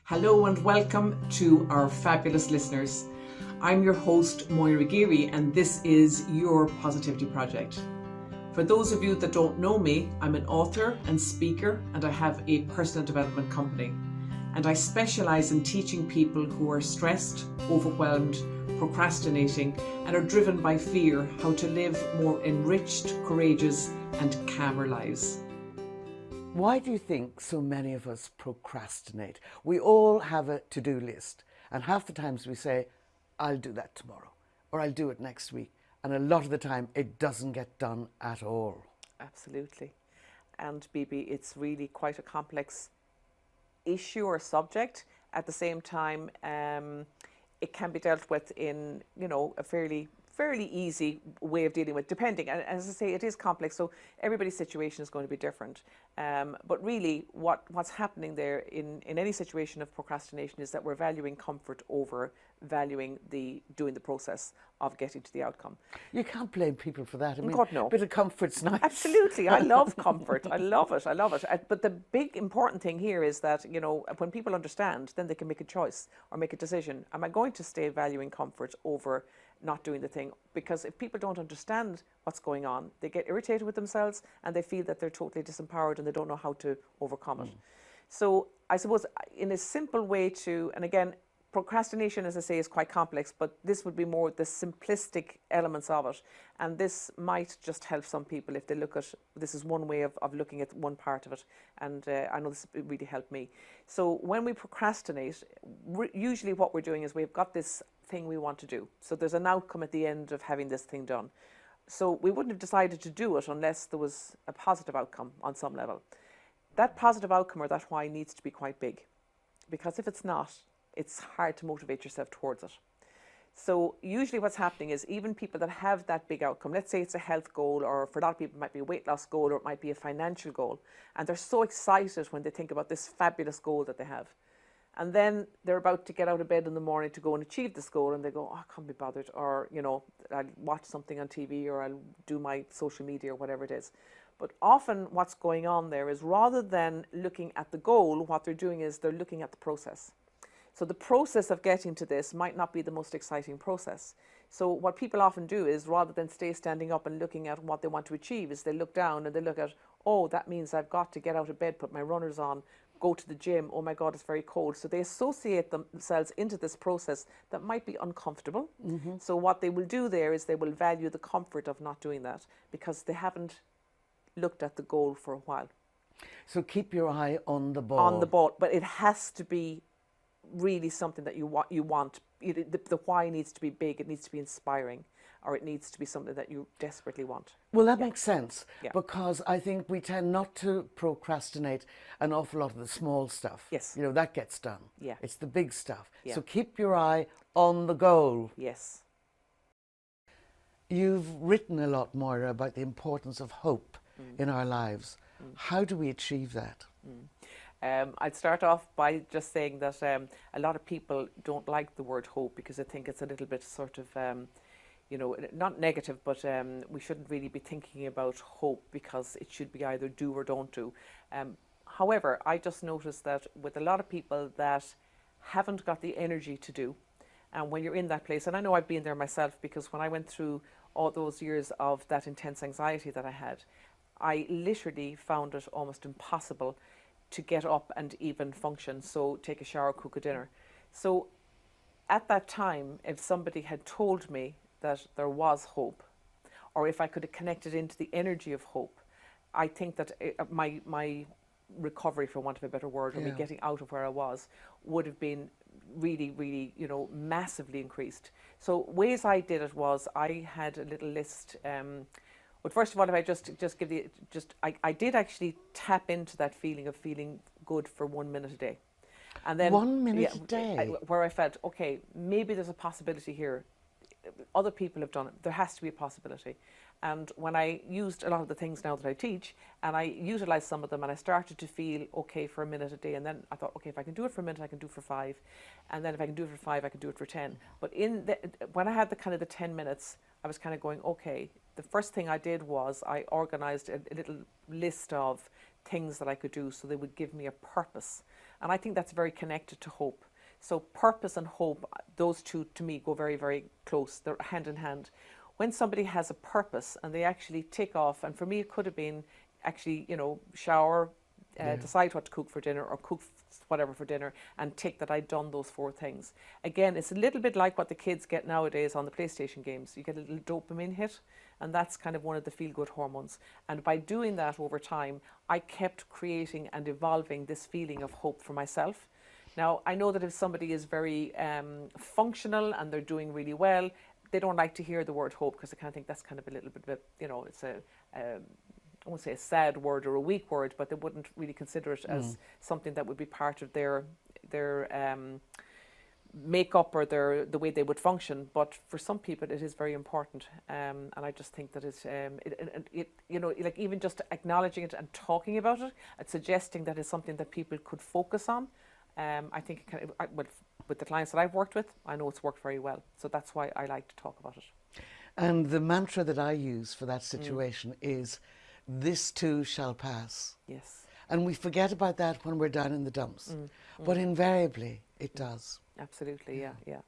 Hello and welcome to our fabulous listeners. I'm your host, Moira Geary, and this is your Positivity Project. For those of you that don't know me, I'm an author and speaker, and I have a personal development company. And I specialise in teaching people who are stressed, overwhelmed, procrastinating, and are driven by fear how to live more enriched, courageous, and calmer lives. Why do you think so many of us procrastinate? We all have a to-do list, and half the times we say, I'll do that tomorrow, or I'll do it next week. And a lot of the time it doesn't get done at all. Absolutely. And Bibi, it's really quite a complex issue or subject. At the same time, it can be dealt with in, a fairly easy way of dealing with, depending. And as I say, it is complex, so everybody's situation is going to be different. But really, what's happening there in any situation of procrastination is that we're valuing comfort over valuing doing the process of getting to the outcome. You can't blame people for that. I mean, God, no. A bit of comfort's nice. Absolutely. I love comfort. I love it. But the big important thing here is that, when people understand, then they can make a choice or make a decision. Am I going to stay valuing comfort over not doing the thing? Because if people don't understand what's going on, they get irritated with themselves and they feel that they're totally disempowered and they don't know how to overcome it. So I suppose in a simple way and again, procrastination, as I say, is quite complex, but this would be more the simplistic elements of it. And this might just help some people if they look at, this is one way of looking at one part of it. And I know this really helped me. So when we procrastinate, usually what we're doing is we've got this thing we want to do. So there's an outcome at the end of having this thing done. So we wouldn't have decided to do it unless there was a positive outcome on some level. That positive outcome or that why needs to be quite big. Because if it's not, it's hard to motivate yourself towards it. So usually what's happening is even people that have that big outcome, let's say it's a health goal, or for a lot of people it might be a weight loss goal, or it might be a financial goal, and they're so excited when they think about this fabulous goal that they have. And then they're about to get out of bed in the morning to go and achieve this goal, and they go, I can't be bothered, or, I'll watch something on TV, or I'll do my social media, or whatever it is. But often what's going on there is rather than looking at the goal, what they're doing is they're looking at the process. So the process of getting to this might not be the most exciting process. So what people often do is, rather than standing up and looking at what they want to achieve, is they look down and they look at, oh, that means I've got to get out of bed, put my runners on, go to the gym. Oh my God, it's very cold. So they associate themselves into this process that might be uncomfortable. Mm-hmm. So what they will do there is they will value the comfort of not doing that because they haven't looked at the goal for a while. So keep your eye on the ball. On the ball, but it has to be really something that you want. The why needs to be big, it needs to be inspiring, or it needs to be something that you desperately want. Well, that makes sense, Yeah. because I think we tend not to procrastinate an awful lot of the small stuff. Yes. That gets done. Yeah. It's the big stuff. Yeah. So keep your eye on the goal. Yes. You've written a lot, Moira, about the importance of hope in our lives. How do we achieve that? I'd start off by just saying that a lot of people don't like the word hope because they think it's a little bit sort of, not negative, but we shouldn't really be thinking about hope because it should be either do or don't do. However, I just noticed that with a lot of people that haven't got the energy to do, and when you're in that place, and I know I've been there myself, because when I went through all those years of that intense anxiety that I had, I literally found it almost impossible to get up and even function, so take a shower, cook a dinner. So at that time, if somebody had told me that there was hope, or if I could have connected into the energy of hope, I think that my recovery, for want of a better word, or me getting out of where I was, would have been really, really, massively increased. So ways I did it was, I had a little list. But first of all, if I just give I did actually tap into that feeling of feeling good for 1 minute a day. And then 1 minute a day? Where I felt, okay, maybe there's a possibility here. Other people have done it. There has to be a possibility. And when I used a lot of the things now that I teach, and I utilized some of them, and I started to feel okay for a minute a day, and then I thought, okay, if I can do it for a minute, I can do it for 5. And then if I can do it for 5, I can do it for 10. But when I had the 10 minutes, I was kind of going, okay, the first thing I did was I organized a little list of things that I could do so they would give me a purpose. And I think that's very connected to hope. So purpose and hope, those two to me go very, very close. They're hand in hand. When somebody has a purpose and they actually tick off, and for me it could have been actually, shower, decide what to cook for dinner, or cook whatever for dinner, and tick that I'd done those 4 things. Again, it's a little bit like what the kids get nowadays on the PlayStation games. You get a little dopamine hit, and that's kind of one of the feel-good hormones. And by doing that over time, I kept creating and evolving this feeling of hope for myself. Now, I know that if somebody is very functional and they're doing really well, they don't like to hear the word hope, because they kind of think that's kind of a little bit, it's I won't say a sad word or a weak word, but they wouldn't really consider it as something that would be part of their makeup or the way they would function. But for some people, it is very important, and I just think that like even just acknowledging it and talking about it and suggesting that it's something that people could focus on. I think with the clients that I've worked with, I know it's worked very well. So that's why I like to talk about it. And the mantra that I use for that situation is, "This too shall pass." Yes. And we forget about that when we're down in the dumps. But invariably, it does. Absolutely, yeah.